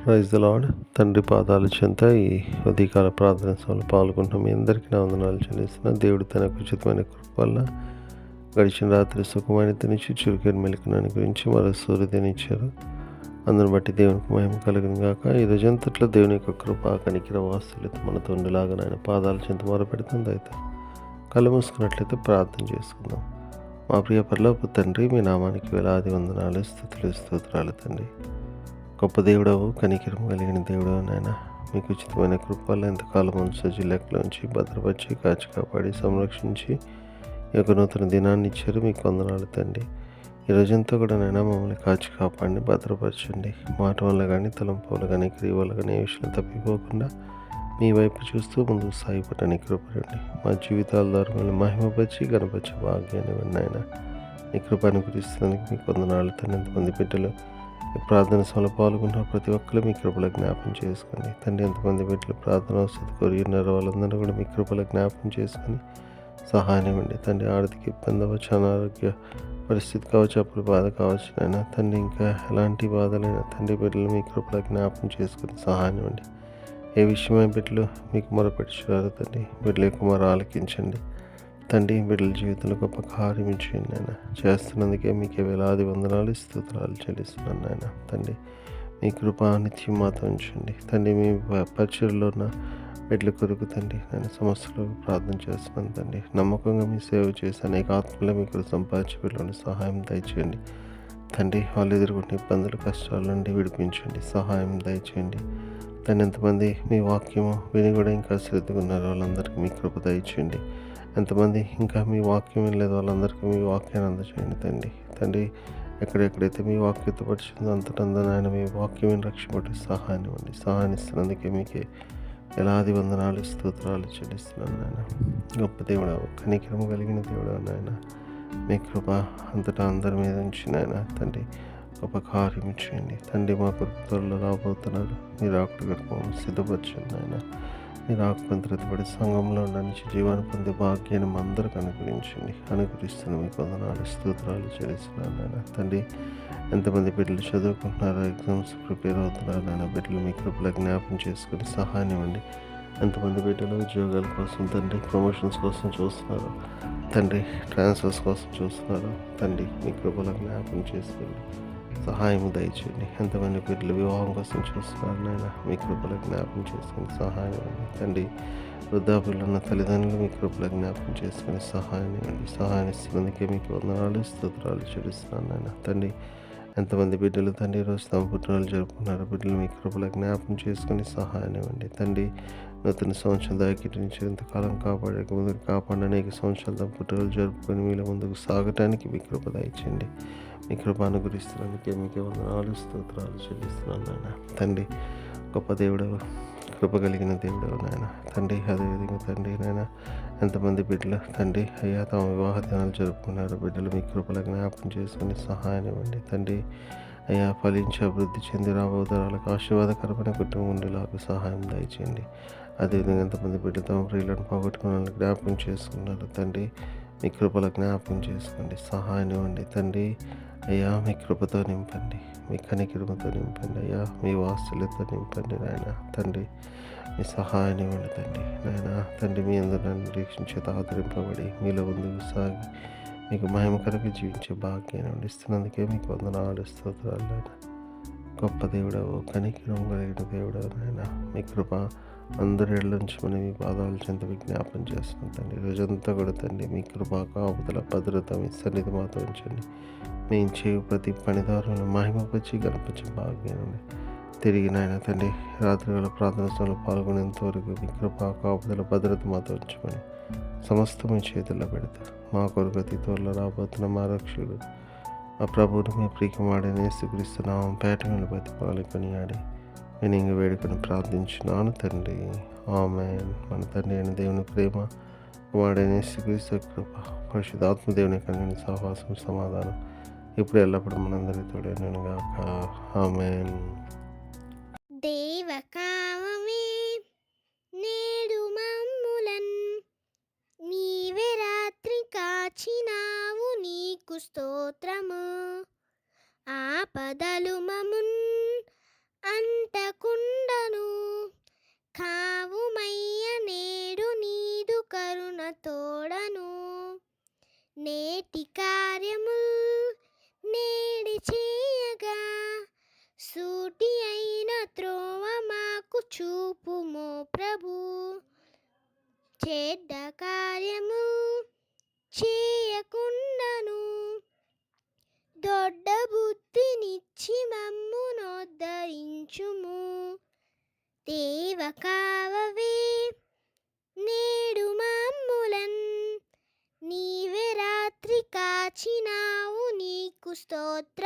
Praise the lord. తండ్రి పాదాల చెంత ఈ ఉదయకాల ప్రార్థన సభలో పాల్గొంటున్న మీ అందరికీ నా వందనాలు చెల్లిస్తున్నా. దేవుడు తనకు ఉచితమైన కృప వల్ల గడిచిన రాత్రి సుఖమైనతనిచ్చి చురుకైన మెలకునని గురించి మరో సూర్యుదినిచ్చారు. అందుని బట్టి దేవునికి మహిమ కలుగును గాక. ఈ రోజంతట్లో దేవుని యొక్క కృప కనికిర వాత్సల్యత మనతో ఉండేలాగా ఆయన పాదాల చెంత మొరపెడుతుంది. అయితే కళ్ళు మూసుకున్నట్లయితే ప్రార్థన చేసుకుందాం. మా ప్రియ పరలోకపు తండ్రి, మీ నామానికి వేలాది వందనాలు, స్తుతులు, స్తోత్రాలు తండ్రి. గొప్ప దేవుడవు, కనికరం కలిగిన దేవుడవు నాయన, మీకు ఉచితమైన కృప వల్ల ఎంతకాలం సజీలెక్కలోంచి భద్రపరిచి కాచి కాపాడి సంరక్షించి ఈ యొక్క నూతన దినాన్ని ఇచ్చారు. మీకు వందనాలు తండ్రి. ఈ రోజంతా కూడా నైనా మమ్మల్ని కాచి కాపాడి భద్రపరచండి. మాట వల్ల కానీ, తలంపు వల్ల కానీ, క్రియ వల్ల కానీ ఏ విషయం తప్పిపోకుండా మీ వైపు చూస్తూ ముందుకు సాగిపోవడానికి కృపడండి. మా జీవితాల ద్వారా మిమ్మల్ని మహిమపరిచి గణపరిచే భాగ్యాన్ని నాయన ఈ కృప అనుగ్రహిస్తున్నందుకు మీకు వందనాలు తండ్రి. ఎంతమంది బిడ్డలు ఈ ప్రార్థన సభలో పాల్గొన్న ప్రతి ఒక్కరు మీ కృపలో జ్ఞాపం చేసుకోండి తండ్రి. ఎంతమంది బిడ్డలు ప్రార్థన వసతి కోరి ఉన్నారు వాళ్ళందరూ కూడా మీ కృపలో జ్ఞాపం చేసుకొని సహాయం ఇవ్వండి తండ్రి. ఆర్థిక ఇబ్బంది అవ్వచ్చు, అనారోగ్య పరిస్థితి కావచ్చు, అప్పుడు బాధ కావచ్చు అయినా తండ్రి, ఇంకా ఎలాంటి బాధలైనా తండ్రి బిడ్డలు మీ కృపలో జ్ఞాపం చేసుకొని సహాయం ఇవ్వండి. ఏ విషయమై బిడ్డలు మీకు మొరపెట్టుచున్నారు తండ్రి, బిడ్డల యొక్క మొర ఆలకించండి తండ్రి. బిడ్డల జీవితంలో గొప్ప కార్యం చేయండి ఆయన. చేస్తున్నందుకే మీకే వేలాది వందనాలు, స్తోత్రాలు చెల్లిస్తున్నాను ఆయన తండ్రి. మీ కృప నిత్యం మాతో ఉంచండి తండ్రి. మీ పరిచయలో ఉన్న బిడ్డల కొరకు తండ్రి నేను సమస్యలు ప్రార్థన చేస్తున్నాను తండ్రి. నమ్మకంగా మీ సేవ చేసి అనేక ఆత్మలో మీకు సంపాదించి బిడ్డలను సహాయం దయచేయండి తండ్రి. వాళ్ళు ఎదుర్కొంటే ఇబ్బందులు, కష్టాల నుండి విడిపించండి, సహాయం దయచేయండి తండ్రి. ఎంతమంది మీ వాక్యము విని కూడా ఇంకా శ్రద్ధగా ఉన్నారు వాళ్ళందరికీ మీ కృప దయచేయండి. ఎంతమంది ఇంకా మీ వాక్యం వినలేదు వాళ్ళందరికీ మీ వాక్యాన్ని అందచేయండి తండ్రి. ఎక్కడెక్కడైతే మీ వాక్యత పరిచిందో అంతటందా ఆయన మీ వాక్యం రక్షపడి సహాయం ఇవ్వండి. సహాయం ఇస్తున్నందుకే మీకే వేలాది వందనాలు, స్తోత్రాలు చెల్లిస్తున్నాను నాయన. గొప్ప దేవుడు, కనికరం కలిగిన దేవుడు నాయన. మీ కృప అంతటా అందరి మీద ఉంచి నాయన తండ్రి గొప్ప కార్యం చేయండి తండ్రి. మా కొరకు త్వరలో రాబోతున్నారు, మీరు అక్కడ గడప సిద్ధపరచండి నాయన. మీరు ఆకుపంతపడి సంఘంలో నుంచి జీవాన్ని పొందే భాగ్యాన్ని అందరికి అనుగ్రహిస్తున్న మీకు వందనాలు, స్తోత్రాలు చెల్లిస్తున్నాను నాయన తండ్రి. ఎంతమంది బిడ్డలు చదువుకుంటున్నారో, ఎగ్జామ్స్ ప్రిపేర్ అవుతున్నారు నాయన, బిడ్డలు మీ కృపలో జ్ఞాపం చేసుకుని సహాయం ఇవ్వండి. ఎంతమంది బిడ్డలు ఉద్యోగాల కోసం తండ్రి, ప్రమోషన్స్ కోసం చూస్తున్నారు తండ్రి, ట్రాన్స్ఫర్స్ కోసం చూస్తున్నారు తండ్రి, మీ కృపలో జ్ఞాపం చేసుకోండి, సహాయం దయచేయండి. ఎంతమంది బిడ్డలు వివాహం కోసం చూస్తున్నారు నాయన, మీ కృపలో జ్ఞాపం చేసుకుని సహాయం ఇవ్వండి తండ్రి. వృద్ధాప్యులు ఉన్న తల్లిదండ్రులు మీ కృపలో జ్ఞాపం చేసుకుని సహాయం ఇవ్వండి. సహాయం ఇస్తున్నందుకే మీకు వందనాలు, స్తోత్రాలు చెల్లిస్తున్నాను నాయన తండ్రి. ఎంతమంది బిడ్డలు తండ్రి ఈరోజు తమ పుట్టినరోజు జరుపుకున్నారు, బిడ్డలు మీ కృపలో జ్ఞాపం చేసుకుని సహాయం ఇవ్వండి తండ్రి. నూతన సంవత్సరం దాకి నుంచి ఎంతకాలం ముందుకు కాపాడి అనేక సంవత్సరాలు తమ పుట్టినరోజు జరుపుకొని మీలో ముందుకు సాగటానికి మీ కృప దయచేయండి. మీ కృప అనుగ్రహిస్తున్నందుకే మీకే వందనాలు, స్తోత్రాలు చెల్లిస్తున్నాను నాయన తండ్రి. గొప్ప దేవుడు, కృప కలిగిన దేవుడు నాయన తండ్రి. అదేవిధంగా తండ్రి నాయన ఎంతమంది బిడ్డలు తండ్రి అయ్యా తమ వివాహ దినాలు జరుపుకున్నారు, బిడ్డలు మీ కృపల జ్ఞాపకం చేసుకుని సహాయం ఇవ్వండి తండ్రి. అయ్యా ఫలించి అభివృద్ధి చెంది రాబోతరాలకు ఆశీర్వాదకరమైన కుటుంబం ఉండేలాగా సహాయం దయచేయండి. అదేవిధంగా ఎంతమంది బిడ్డలు తమ ప్రియులను పోగొట్టుకున్న జ్ఞాపకం చేసుకున్నారు తండ్రి, మీ కృపల జ్ఞాపకం చేసుకోండి, సహాయం ఇవ్వండి తండ్రి. అయ్యా మీ కృపతో నింపండి, మీ కనికృపతో నింపండి అయ్యా, మీ వాత్సల్యతో నింపండి నాయన తండ్రి. మీ సహాయాన్ని ఇవ్వండి తండ్రి నాయన తండ్రి. మీ అందరూ నన్ను నిరీక్షించేత ఆదరింపబడి మీలో ముందుకు సాగి మీకు మహిమకరంగా జీవించే భాగ్యాన్ని ఇస్తున్నందుకే మీకు వందనాలు, స్తోత్రాలు నాయన. గొప్ప దేవుడవు, కనికరం కలిగిన దేవుడవు నాయన. మీ కృప అందరి ఏళ్ళ నుంచి మనం మీ పాదాలు చెంత విజ్ఞాపం చేస్తున్నాం తండ్రి. రోజంతా కూడా తండ్రి మీ కృప కాపుదల భద్రత మీ సన్నిధి మాతో ఉంచండి. మేము చేయు ప్రతి పనిదారులను మహిమపరిచి గణపరిచే భాగ్యాన్ని తిరిగి నాయన తండ్రి రాత్రివేళ ప్రార్థన సభలో పాల్గొనేంత వరకు మీ కృప కాపుదల భద్రత మాతో ఉంచమని సమస్తం మీ చేతుల్లో పెడతా. మా కొరకు అతి త్వరలో రాబోతున్న మా రక్షకుడు ఆ ప్రభువుని మీ ప్రియకుమారుడైన యేసుక్రీస్తునామం పేట మీద బతిపాలి కొనియాడి నేను ఇంక వేడుకొని ప్రార్థించున్నాను తండ్రి, ఆమేన్. మన తండ్రి అయిన దేవుని ప్రేమ, కుమారుడైన యేసుక్రీస్తు కృప, పరిశుద్ధాత్మ దేవుని కలిగిన సహవాసం, సమాధానం ఇప్పుడు ఎల్లప్పుడూ మనందరి తోడైనను గాక, ఆమేన్. దేవకామమే నేడు మమ్ములన్ నీవే రాత్రి కాచినావు, నీకు స్తోత్రము. ఆపదలు మమున్ అంట మేటి కార్యము నేడి చేయగా సూటి అయిన త్రోవ మాకు చూపుమో ప్రభు. చెడ్డ కార్యము చేయకుండాను దొడ్డ బుద్ధినిచ్చి మమ్మునోద్ధరించుము. దేవ కావవే నేడు మమ్ములన్ నీవే రాత్రి కాచినావు నీకు స్తోత్ర